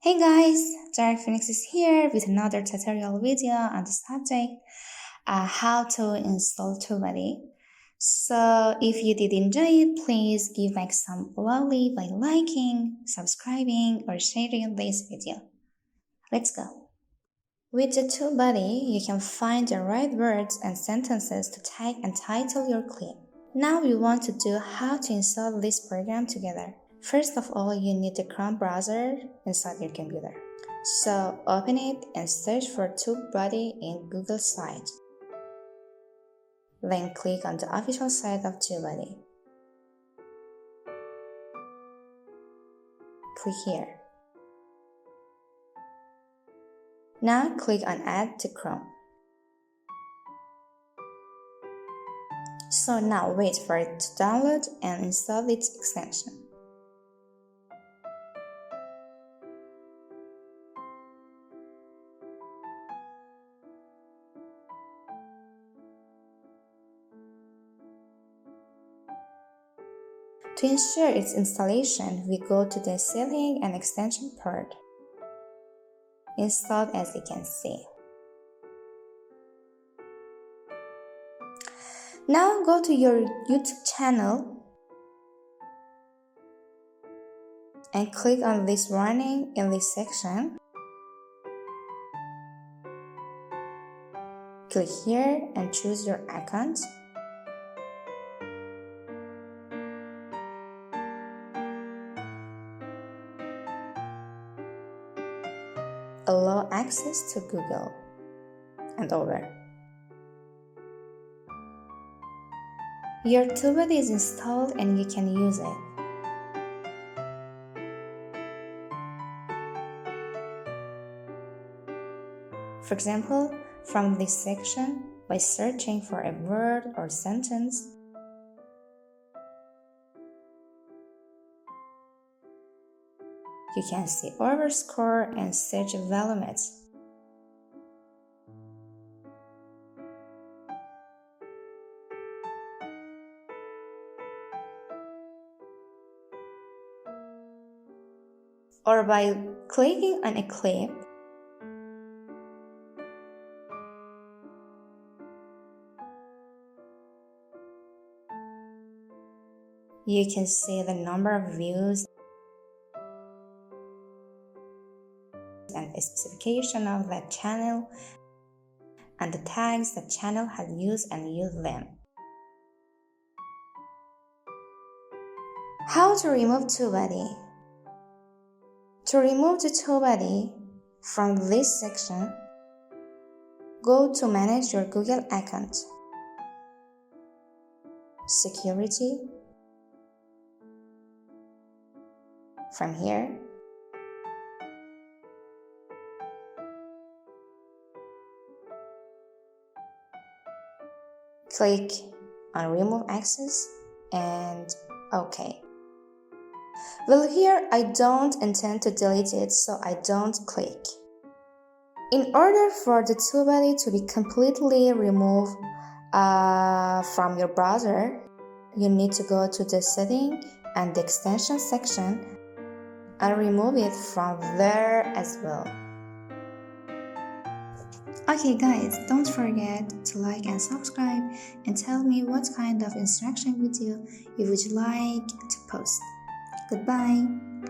Hey guys, Dark Phoenix is here with another tutorial video on the subject how to install TubeBuddy. So if you did enjoy it, please give like some lovely by liking, subscribing or sharing this video. Let's go. With the TubeBuddy, you can find the right words and sentences to tag and title your clip. Now we want to do how to install this program together. First of all, you need the Chrome browser inside your computer. So open it and search for TubeBuddy in Google site. Then click on the official site of TubeBuddy. Click here. Now click on Add to Chrome. So now wait for it to download and install its extension. To ensure its installation, we go to the Setting and Extension part. Installed as you can see. Now go to your YouTube channel and click on this warning in this section. Click here and choose your account. Allow access to Google and over. Your TubeBuddy is installed and you can use it. For example, from this section, by searching for a word or sentence, you can see overscore and search volumes. Or by clicking on a clip, you can see the number of views and a specification of that channel and the tags that channel has used and use them. How to remove TubeBuddy? To remove the TubeBuddy from this section, go to Manage your Google account, Security. From here, click on Remove Access and OK. Well, here I don't intend to delete it, so I don't click. In order for the TubeBuddy to be completely removed from your browser, you need to go to the Setting and the Extension section and remove it from there as well. Okay guys, don't forget to like and subscribe and tell me what kind of instruction video you would like to post. Goodbye!